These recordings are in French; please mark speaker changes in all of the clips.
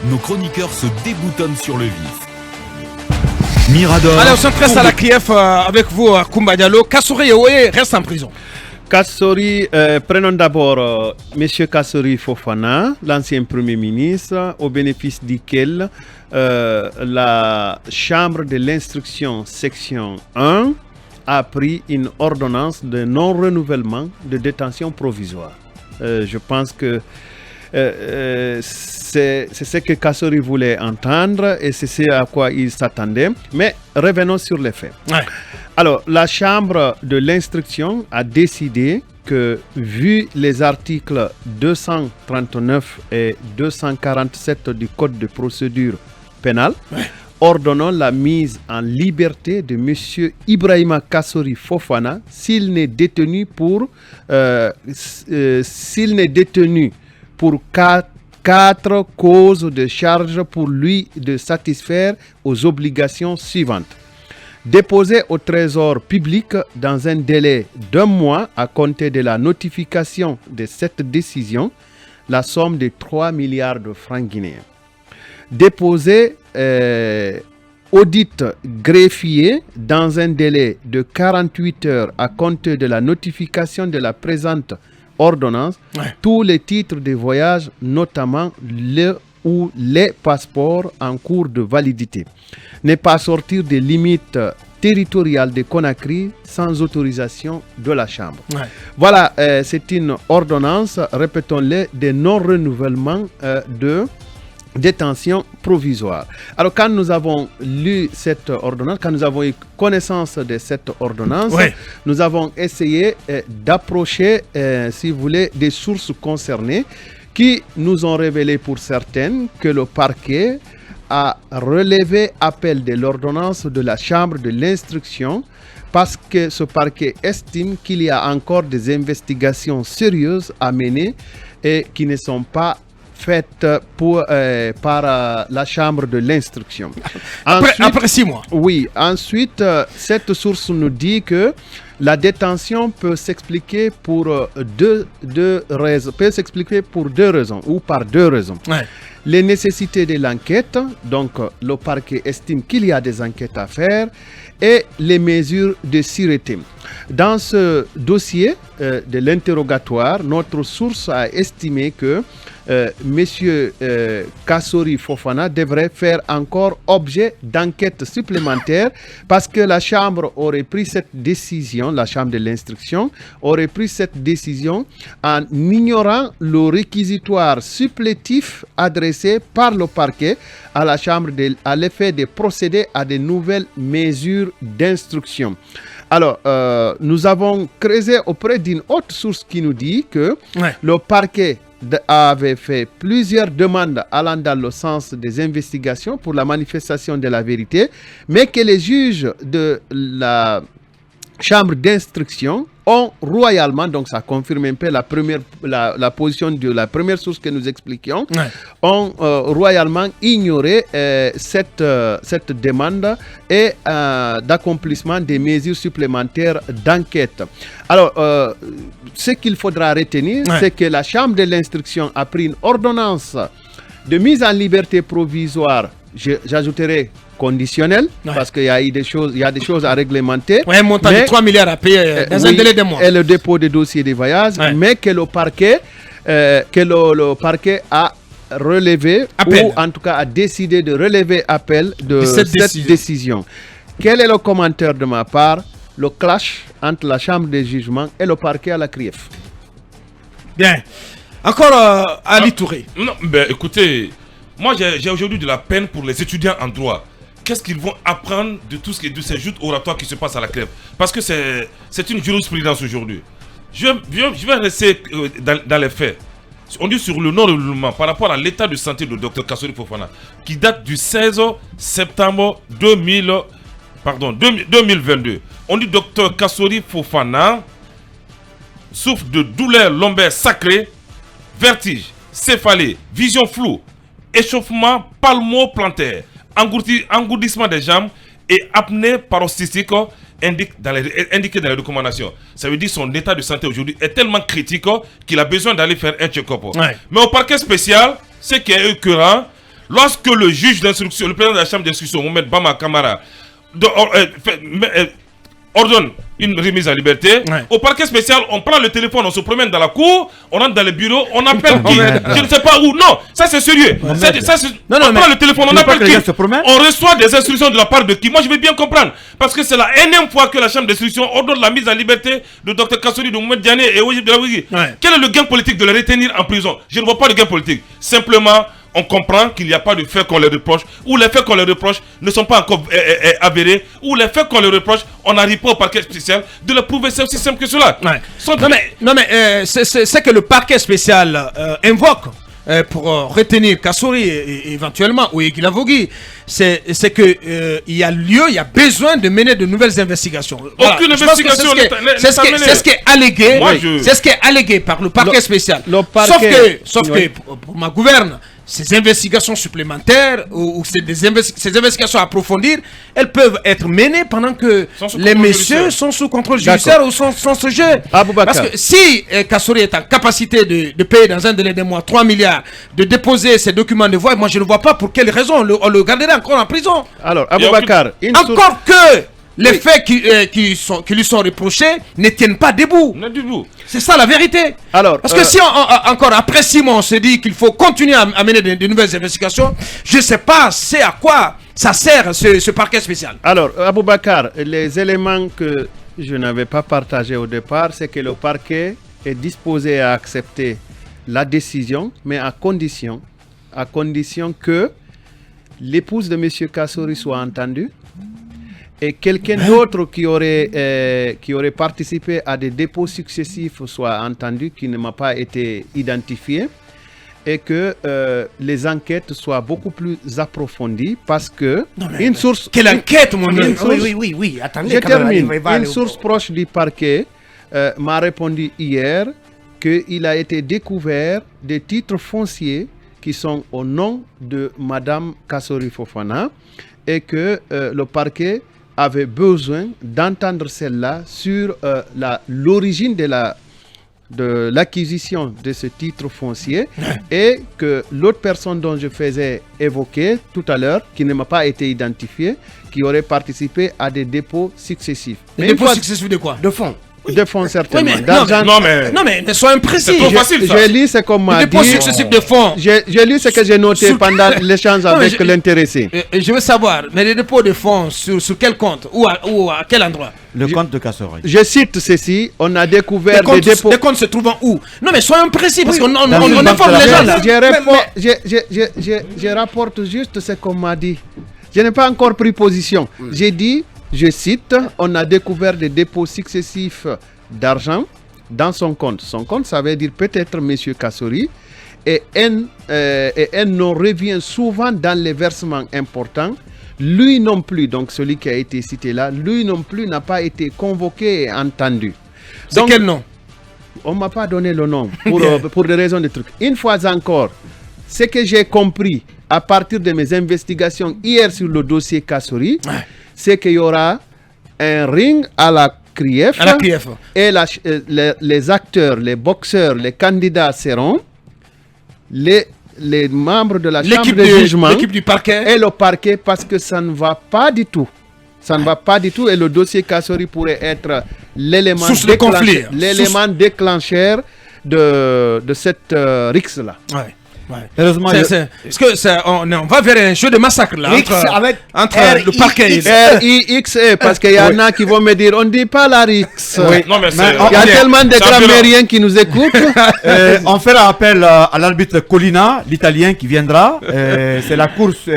Speaker 1: nos chroniqueurs se déboutonnent sur le vif. Mirador.
Speaker 2: Allez, on s'intéresse à la CRIEF avec vous, Koumba Diallo. Kassori Yaoé reste en prison.
Speaker 3: Kassori, prenons d'abord M. Kassori Fofana, l'ancien Premier ministre, au bénéfice duquel la Chambre de l'instruction section 1 a pris une ordonnance de non-renouvellement de détention provisoire. Je pense que c'est ce que Kassori voulait entendre et c'est ce à quoi il s'attendait. Mais revenons sur les faits.
Speaker 2: Ouais.
Speaker 3: Alors, la Chambre de l'instruction a décidé que, vu les articles 239 et 247 du Code de procédure pénale, ordonnant la mise en liberté de M. Ibrahima Kassori Fofana s'il n'est détenu pour quatre causes de charge pour lui de satisfaire aux obligations suivantes. Déposer au trésor public dans un délai d'1 mois à compter de la notification de cette décision la somme de 3 milliards de francs guinéens. Déposer audit greffier dans un délai de 48 heures à compter de la notification de la présente ordonnance, tous les titres de voyage, notamment le ou les passeports en cours de validité. Ne pas sortir des limites territoriales de Conakry sans autorisation de la Chambre. Voilà, c'est une ordonnance, répétons-le, de non-renouvellement de détention provisoire. Alors, quand nous avons lu cette ordonnance, quand nous avons eu connaissance de cette ordonnance, nous avons essayé d'approcher, si vous voulez, des sources concernées qui nous ont révélé pour certaines que le parquet a relevé appel de l'ordonnance de la Chambre de l'instruction parce que ce parquet estime qu'il y a encore des investigations sérieuses à mener et qui ne sont pas faites par la Chambre de l'instruction.
Speaker 2: Après 6 mois.
Speaker 3: Oui. Ensuite, cette source nous dit que la détention peut s'expliquer pour deux raisons ou par 2 raisons. Les nécessités de l'enquête, donc le parquet estime qu'il y a des enquêtes à faire, et les mesures de sûreté. Dans ce dossier de l'interrogatoire, notre source a estimé que M. Kassori Fofana devrait faire encore objet d'enquête supplémentaire parce que la Chambre aurait pris cette décision, la Chambre de l'instruction aurait pris cette décision en ignorant le réquisitoire supplétif adressé par le parquet à la Chambre à l'effet de procéder à de nouvelles mesures d'instruction. Alors, nous avons creusé auprès d'une autre source qui nous dit que le parquet avait fait plusieurs demandes allant dans le sens des investigations pour la manifestation de la vérité, mais que les juges de la Chambre d'instruction ont royalement, donc ça confirme un peu la position de la première source que nous expliquions, ont royalement ignoré cette demande et d'accomplissement des mesures supplémentaires d'enquête. Alors, ce qu'il faudra retenir, c'est que la Chambre de l'instruction a pris une ordonnance de mise en liberté provisoire, j'ajouterai conditionnel, parce qu'il y a des choses à réglementer.
Speaker 2: Un montant de 3 milliards à payer dans un délai de mois.
Speaker 3: Et le dépôt des dossiers de voyage, mais que le parquet, a relevé, ou en tout cas a décidé de relever appel de cette décision. Quel est le commentaire de ma part? Le clash entre la Chambre des jugements et le parquet à la CRIEF.
Speaker 2: Bien. Encore Ali Touré.
Speaker 4: Non, ben écoutez, moi j'ai aujourd'hui de la peine pour les étudiants en droit. Qu'est-ce qu'ils vont apprendre de tout ce qui est de ces joutes oratoires qui se passent à la CREF? Parce que c'est une jurisprudence aujourd'hui. Je vais rester dans les faits. On dit sur le non-renouvellement par rapport à l'état de santé de Dr Kassori Fofana, qui date du 16 septembre 2022. On dit Dr Kassori Fofana souffre de douleurs lombaires sacrées, vertige, céphalée, vision floue, échauffement palmo-plantaire, engourdissement des jambes et apnée paroxystique indiqué dans les recommandations. Ça veut dire que son état de santé aujourd'hui est tellement critique qu'il a besoin d'aller faire un check-up. Mais au parquet spécial, ce qui est écœurant, lorsque le juge d'instruction, le président de la chambre d'instruction, Mohamed Bama Kamara, ordonne une remise à liberté. Au parquet spécial, on prend le téléphone, on se promène dans la cour, on rentre dans le bureau, on appelle qui? Je ne sais pas où. Non, ça c'est sérieux. On prend le téléphone, on appelle qui? On reçoit des instructions de la part de qui? Moi je vais bien comprendre. Parce que c'est la énième fois que la chambre d'instruction ordonne la mise à liberté de Dr Kassory, de Mohamed Diané et Ouajib Delawigui. Quel est le gain politique de les retenir en prison? Je ne vois pas de gain politique. Simplement, on comprend qu'il n'y a pas de faits qu'on les reproche, ou les faits qu'on les reproche ne sont pas encore avérés, ou les faits qu'on les reproche, on n'arrive pas au parquet spécial de le prouver. C'est aussi simple que cela.
Speaker 2: C'est que le parquet spécial invoque pour retenir Kassory éventuellement ou Guilavogui, c'est que il y a lieu, il y a besoin de mener de nouvelles investigations.
Speaker 4: Aucune investigation.
Speaker 2: C'est ce qui est allégué. C'est ce qui est allégué par le parquet spécial. Sauf que pour ma gouverne, ces investigations supplémentaires ou ces investigations à approfondir, elles peuvent être menées pendant que les messieurs sont sous contrôle judiciaire ou sont sous jeu. Parce que si Kassory est en capacité de payer dans un délai de mois 3 milliards, de déposer ses documents de voie, moi je ne vois pas pour quelle raison on le garderait encore en prison.
Speaker 3: Alors, Aboubacar,
Speaker 2: encore que les faits qui lui sont reprochés ne tiennent pas debout. C'est ça la vérité. Alors, parce que si encore après 6 mois on se dit qu'il faut continuer à mener de nouvelles investigations, je ne sais pas c'est à quoi ça sert ce parquet spécial.
Speaker 3: Alors, Aboubacar, les éléments que je n'avais pas partagés au départ, c'est que le parquet est disposé à accepter la décision, mais à condition que l'épouse de M. Kassory soit entendue, et quelqu'un d'autre qui aurait participé à des dépôts successifs soit entendu, qui ne m'a pas été identifié, et que les enquêtes soient beaucoup plus approfondies, parce que une source...
Speaker 2: Quelle enquête, mon ami?
Speaker 3: Oui, attendez. Je termine. Une source proche du parquet m'a répondu hier qu'il a été découvert des titres fonciers qui sont au nom de Madame Kassory Fofana, et que le parquet avait besoin d'entendre celle-là sur l'origine de l'acquisition de ce titre foncier, et que l'autre personne dont je faisais évoquer tout à l'heure, qui ne m'a pas été identifiée, qui aurait participé à des dépôts successifs.
Speaker 2: Des dépôts successifs de quoi? De fonds?
Speaker 3: De fonds, certainement.
Speaker 2: Non, mais soyons précis.
Speaker 3: C'est trop facile, ça. J'ai lu ce qu'on m'a dit.
Speaker 2: Des dépôts successifs de fonds.
Speaker 3: J'ai lu ce que j'ai noté pendant l'échange avec l'intéressé.
Speaker 2: Je veux savoir, mais les dépôts de fonds, sur quel compte ou à quel endroit?
Speaker 5: Le compte de Kassory.
Speaker 3: Je cite ceci, on a découvert des dépôts.
Speaker 2: Les comptes se trouvent où? Non, mais soyons précis, parce qu'on informe les gens là.
Speaker 3: Je rapporte juste ce qu'on m'a dit. Je n'ai pas encore pris position. J'ai dit, je cite, on a découvert des dépôts successifs d'argent dans son compte. Son compte, ça veut dire peut-être M. Kassory. Et un nom revient souvent dans les versements importants. Lui non plus, donc celui qui a été cité là, lui non plus n'a pas été convoqué et entendu.
Speaker 2: C'est quel nom?
Speaker 3: On ne m'a pas donné le nom pour des raisons de trucs. Une fois encore, ce que j'ai compris à partir de mes investigations hier sur le dossier Kassory, c'est qu'il y aura un ring à la CRIEF, et les acteurs, les boxeurs, les candidats seront les membres de la chambre de jugement,
Speaker 2: l'équipe du parquet
Speaker 3: et le parquet, parce que ça ne va pas du tout. Ça ne va pas du tout, et le dossier Kassory pourrait être l'élément déclencheur de cette rixe-là.
Speaker 2: Heureusement, parce que on va vers un jeu de massacre là entre le parquet
Speaker 3: RIXE, parce qu'il y en a qui vont me dire on ne dit pas la RIX. Il y a tellement de grammairiens qui nous écoutent.
Speaker 5: On fera appel à l'arbitre Colina, l'italien, qui viendra. C'est la course.
Speaker 6: On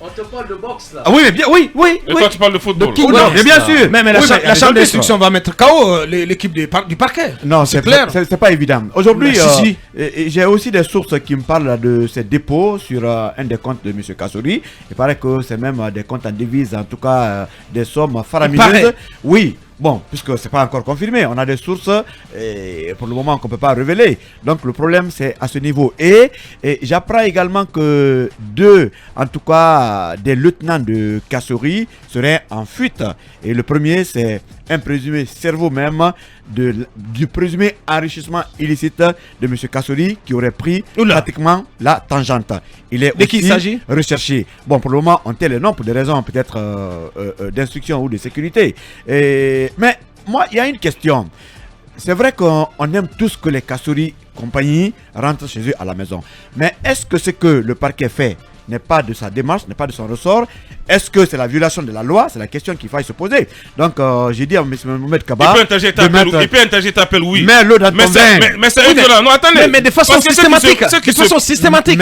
Speaker 6: te parle de boxe là.
Speaker 5: Ah oui, mais bien, oui.
Speaker 4: Et toi tu parles de football.
Speaker 5: Bien sûr.
Speaker 2: Mais la chambre d'instruction va mettre KO l'équipe du parquet.
Speaker 5: Non, c'est clair. C'est pas évident. Aujourd'hui, j'ai aussi des sources qui me parle de ces dépôts sur un des comptes de M. Kassory. Il paraît que c'est même des comptes en devises, en tout cas des sommes faramineuses. Oui, bon, puisque c'est pas encore confirmé, on a des sources pour le moment qu'on peut pas révéler. Donc le problème c'est à ce niveau. Et j'apprends également que en tout cas des lieutenants de Kassory seraient en fuite. Et le premier c'est un présumé cerveau même du présumé enrichissement illicite de M. Kassori qui aurait pris pratiquement la tangente. Il est aussi recherché. Bon, pour le moment, on tait les noms pour des raisons peut-être d'instruction ou de sécurité. Mais moi, il y a une question. C'est vrai qu'on aime tous que les Kassori compagnie rentrent chez eux à la maison. Mais est-ce que ce que le parquet fait n'est pas de sa démarche, n'est pas de son ressort? Est-ce que c'est la violation de la loi? C'est la question qu'il faille se poser. Donc, j'ai dit à M. Mohamed Kaba...
Speaker 4: Il peut interagir ta appel, oui.
Speaker 5: Mais l'eau
Speaker 4: mais c'est violent. Non, attendez.
Speaker 2: Mais de façon systématique. De façon systématique.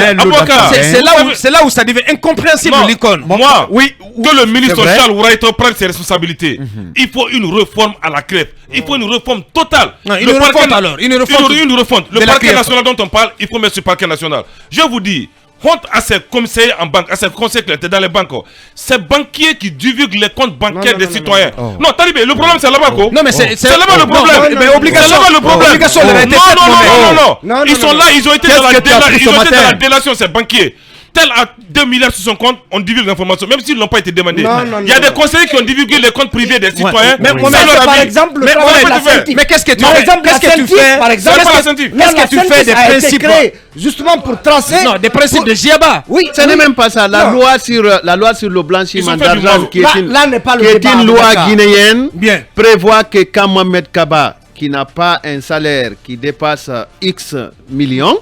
Speaker 2: C'est là où ça devient incompréhensible, l'icône.
Speaker 4: Moi, oui, que le ministre Charles Wright prenne ses responsabilités. Il faut une réforme à la crêpe. Il faut une réforme totale.
Speaker 2: Une refonte alors. Une refonte.
Speaker 4: Le parquet national dont on parle, il faut mettre ce parquet national. Je vous dis... Honte à ces conseillers en banque, à ces conseillers qui étaient dans les banques. Ces banquiers qui divulguent les comptes bancaires des citoyens. Non, Talibé, le problème c'est là-bas.
Speaker 2: Non, mais c'est
Speaker 4: là-bas le problème.
Speaker 2: Mais obligation.
Speaker 4: Non. Ils sont là, ils ont été dans la délation, ces banquiers. Tel à 2 milliards sur son compte, on divulgue l'information, même s'ils n'ont pas été demandés. Il y a des conseillers qui ont divulgué les comptes privés des citoyens.
Speaker 2: Mais par exemple, mais qu'est-ce que tu fais? Qu'est-ce que tu fais? Par exemple, qu'est-ce que tu fais des principes
Speaker 7: justement pour tracer?
Speaker 2: Non, des principes de Giaba.
Speaker 3: Oui, ce n'est même pas ça. La loi sur le blanchiment d'argent, qui est une loi guinéenne, prévoit que quand Mohamed Kaba, qui n'a pas un salaire qui dépasse X millions,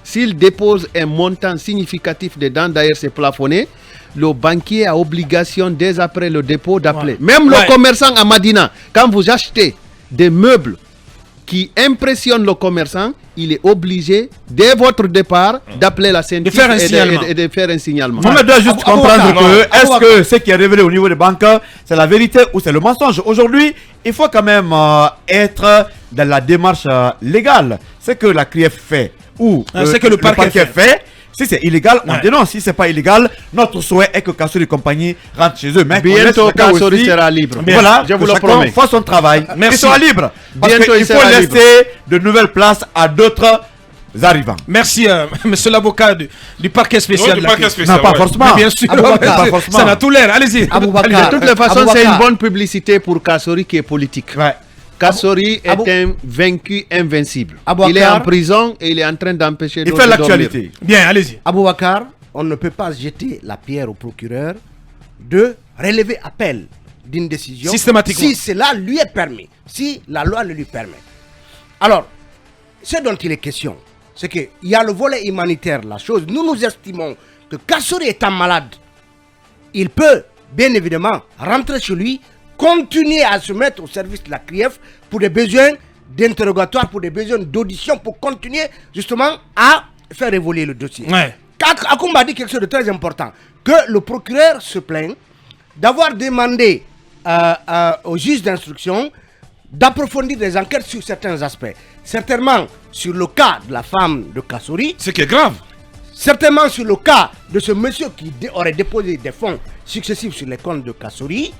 Speaker 3: s'il dépose un montant significatif dedans, d'ailleurs c'est plafonné, le banquier a obligation dès après le dépôt d'appeler. Même le commerçant à Madina, quand vous achetez des meubles qui impressionnent le commerçant, il est obligé, dès votre départ, d'appeler la CNTIF et de faire un signalement.
Speaker 5: On doit juste comprendre que, est-ce que ce qui est révélé au niveau des banques, c'est la vérité ou c'est le mensonge? Aujourd'hui, il faut quand même être dans la démarche légale. C'est que la CRIEF fait ou
Speaker 2: c'est que le parquet fait.
Speaker 5: Si c'est illégal, on dénonce. Si c'est pas illégal, notre souhait est que Kassori et compagnie rentrent chez eux. Mais
Speaker 3: bientôt, Kassori sera libre.
Speaker 5: Voilà, je vous le promets. Fasse son travail. Il sera libre. Parce qu'il faut laisser de nouvelles places à d'autres arrivants.
Speaker 2: Merci, monsieur l'avocat du parquet spécial.
Speaker 4: Du parquet spécial.
Speaker 5: Non, pas forcément.
Speaker 2: Mais bien sûr, ça n'a tout l'air. Allez-y.
Speaker 3: De toutes les façons, c'est une bonne publicité pour Kassori qui est politique. Kassori est un vaincu invincible. Il est en prison et il est en train d'empêcher
Speaker 5: d'autres de dormir. Il fait l'actualité.
Speaker 2: Bien, allez-y.
Speaker 7: Aboubakar, on ne peut pas jeter la pierre au procureur de relever appel d'une décision
Speaker 2: systématiquement,
Speaker 7: si cela lui est permis, si la loi le lui permet. Alors, ce dont il est question, c'est qu'il y a le volet humanitaire, la chose. Nous estimons que Kassori étant malade, il peut bien évidemment rentrer chez lui, continuer à se mettre au service de la CRIEF pour des besoins d'interrogatoire, pour des besoins d'audition, pour continuer justement à faire évoluer le dossier. Akoumba a dit quelque chose de très important, que le procureur se plaint d'avoir demandé au juge d'instruction d'approfondir des enquêtes sur certains aspects. Certainement sur le cas de la femme de Kassori.
Speaker 4: Ce qui est grave.
Speaker 7: Certainement sur le cas de ce monsieur qui aurait déposé des fonds successifs sur les comptes de Kassori.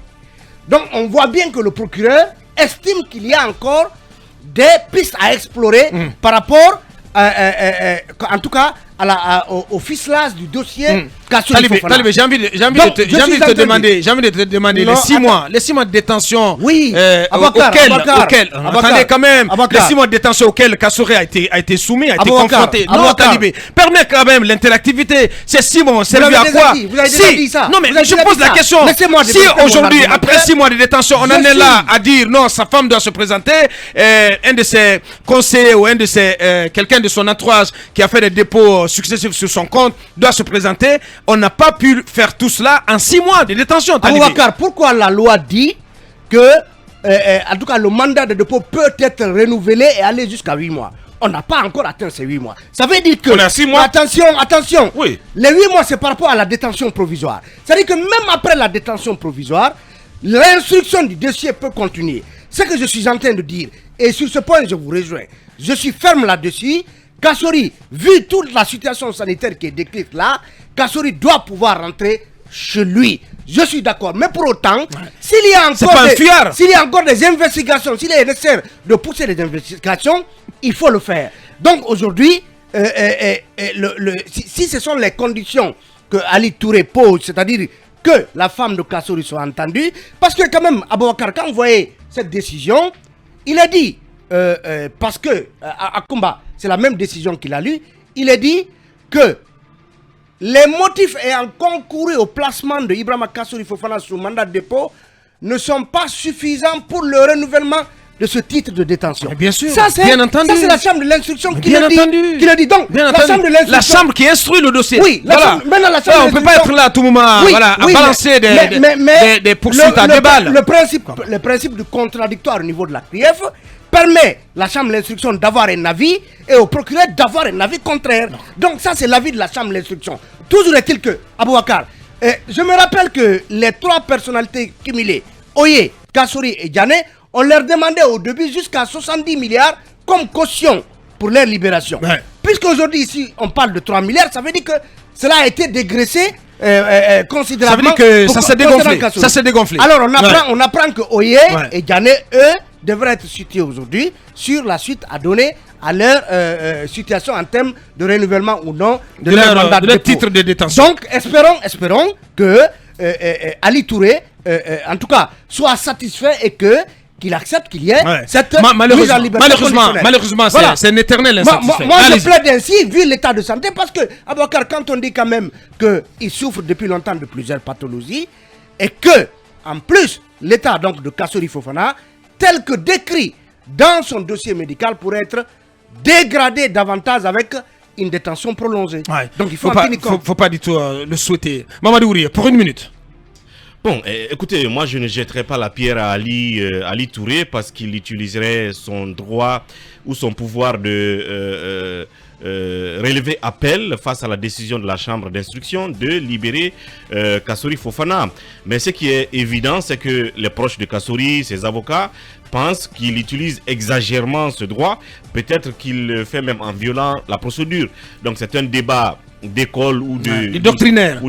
Speaker 7: Donc on voit bien que le procureur estime qu'il y a encore des pistes à explorer par rapport, en tout cas, au ficelage du dossier Kassori Fofana.
Speaker 2: Talibé, j'ai envie de te demander les 6 mois de détention auxquels attendez quand même, les 6 mois de détention auxquels Kassori a été soumis, a été confronté. Non, Talibé, permet quand même l'interactivité. Ces 6 mois ont servi à quoi?
Speaker 7: Vous avez déjà dit ça.
Speaker 2: Non, mais je pose la question. Si aujourd'hui, après 6 mois de détention, on en est là à dire non, sa femme doit se présenter, un de ses conseillers ou quelqu'un de son entourage qui a fait des dépôts successifs sur son compte doit se présenter. On n'a pas pu faire tout cela en 6 mois de détention.
Speaker 7: Aboubakar, pourquoi la loi dit que, en tout cas, le mandat de dépôt peut être renouvelé et aller jusqu'à 8 mois? On n'a pas encore atteint ces 8 mois. Ça veut dire que...
Speaker 4: On a 6 mois.
Speaker 7: Attention.
Speaker 4: Oui.
Speaker 7: Les 8 mois, c'est par rapport à la détention provisoire. C'est-à-dire que même après la détention provisoire, l'instruction du dossier peut continuer. Ce que je suis en train de dire, et sur ce point, je vous rejoins. Je suis ferme là-dessus. Kassori, vu toute la situation sanitaire qui est décrite là, Kassori doit pouvoir rentrer chez lui. Je suis d'accord. Mais pour autant, s'il y a encore des investigations, s'il est nécessaire de pousser les investigations, il faut le faire. Donc aujourd'hui, si ce sont les conditions que Ali Touré pose, c'est-à-dire que la femme de Kassori soit entendue, parce que quand même, Aboubakar, quand vous voyez cette décision, il a dit, parce que à Kumba, c'est la même décision qu'il a lue, il a dit que les motifs ayant concouru au placement de Ibrahima Kassory Fofana sous mandat de dépôt ne sont pas suffisants pour le renouvellement de ce titre de détention.
Speaker 2: Mais bien sûr,
Speaker 7: ça,
Speaker 2: bien entendu.
Speaker 7: Ça, c'est la chambre de l'instruction qui l'a dit. Donc,
Speaker 2: bien la chambre qui instruit le dossier.
Speaker 7: Oui,
Speaker 2: maintenant, la chambre on ne peut pas être là à tout moment à balancer des poursuites à deux balles.
Speaker 7: Le principe du contradictoire au niveau de la CRIEF permet la chambre de l'instruction d'avoir un avis et au procureur d'avoir un avis contraire. Donc ça, c'est l'avis de la chambre de l'instruction. Toujours est-il que, Abouakar, je me rappelle que les 3 personnalités cumulées, Oye, Kassory et Diané, on leur demandait au début jusqu'à 70 milliards comme caution pour leur libération. Ouais. Puisqu'aujourd'hui, ici, on parle de 3 milliards, ça veut dire que cela a été dégraissé considérablement.
Speaker 2: Ça veut dire que ça s'est dégonflé.
Speaker 7: Alors, on apprend que Oye et Diané, eux, devraient être cités aujourd'hui sur la suite à donner à leur situation en termes de renouvellement ou non de leur mandat de
Speaker 2: titre de détention.
Speaker 7: Donc, espérons que Ali Touré, en tout cas, soit satisfait et qu'il accepte qu'il y ait cette mise en liberté
Speaker 2: malheureusement, voilà. C'est un éternel insatisfait.
Speaker 7: Moi je plaide ainsi, vu l'état de santé, parce que, Abouakar, quand on dit quand même qu'il souffre depuis longtemps de plusieurs pathologies, et que, en plus, l'état donc de Kassory Fofana, tel que décrit dans son dossier médical, pourrait être dégradé davantage avec une détention prolongée.
Speaker 2: Ouais. Donc il faut pas du tout le souhaiter. Mamadou Ouri, pour 1 minute.
Speaker 8: Bon, écoutez, moi je ne jetterai pas la pierre à Ali Touré parce qu'il utiliserait son droit ou son pouvoir de relever appel face à la décision de la chambre d'instruction de libérer Kassory Fofana. Mais ce qui est évident, c'est que les proches de Kassory, ses avocats, pensent qu'il utilise exagérément ce droit. Peut-être qu'il fait même en violant la procédure. Donc c'est un débat d'école ou de doctrinaires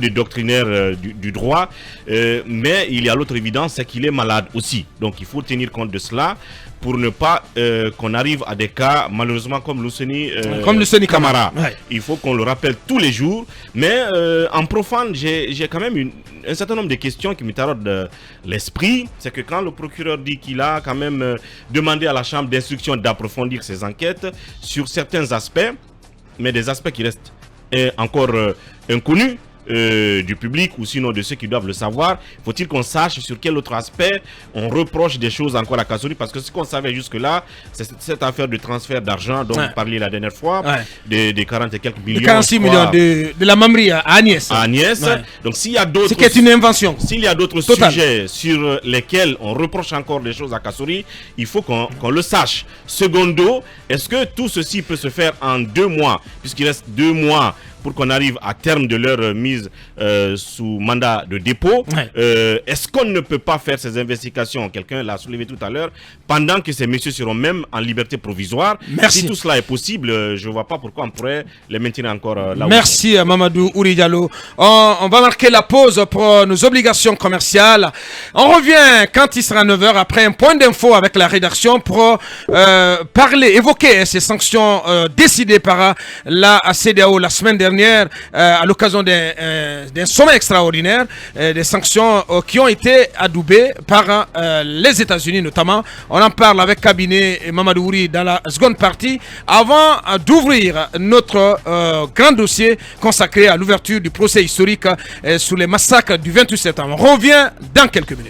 Speaker 8: du droit, mais il y a l'autre évidence, c'est qu'il est malade aussi. Donc il faut tenir compte de cela pour ne pas qu'on arrive à des cas malheureusement comme Luceni Camara. Ouais. Il faut qu'on le rappelle tous les jours, mais en profane, j'ai quand même un certain nombre de questions qui me taraudent l'esprit. C'est que quand le procureur dit qu'il a quand même demandé à la chambre d'instruction d'approfondir ses enquêtes sur certains aspects, mais des aspects qui restent encore inconnu du public ou sinon de ceux qui doivent le savoir, faut-il qu'on sache sur quel autre aspect on reproche des choses encore à Kassory, parce que ce qu'on savait jusque-là, c'est cette affaire de transfert d'argent dont vous parliez la dernière fois, des 40 et quelques millions.
Speaker 2: De 46 millions de la Mamrie à Agnès.
Speaker 8: Donc s'il y a d'autres...
Speaker 2: C'est qui est une invention.
Speaker 8: S'il y a d'autres sujets sur lesquels on reproche encore des choses à Kassory, il faut qu'on le sache. Secondo, est-ce que tout ceci peut se faire en 2 mois, puisqu'il reste 2 mois pour qu'on arrive à terme de leur mise sous mandat de dépôt. Est-ce qu'on ne peut pas faire ces investigations, quelqu'un l'a soulevé tout à l'heure, pendant que ces messieurs seront même en liberté provisoire? Si tout cela est possible, je ne vois pas pourquoi on pourrait les maintenir encore là.
Speaker 2: Merci Mamadou Ouri Diallo. On va marquer la pause pour nos obligations commerciales. On revient quand il sera 9h après un point d'info avec la rédaction pour évoquer ces sanctions décidées par la CEDEAO la semaine dernière à l'occasion d'un sommet extraordinaire, des sanctions qui ont été adoubées par les États-Unis notamment. On en parle avec Cabinet et Mamadou Ouri dans la seconde partie avant d'ouvrir notre grand dossier consacré à l'ouverture du procès historique sur les massacres du 28 septembre. On revient dans quelques minutes.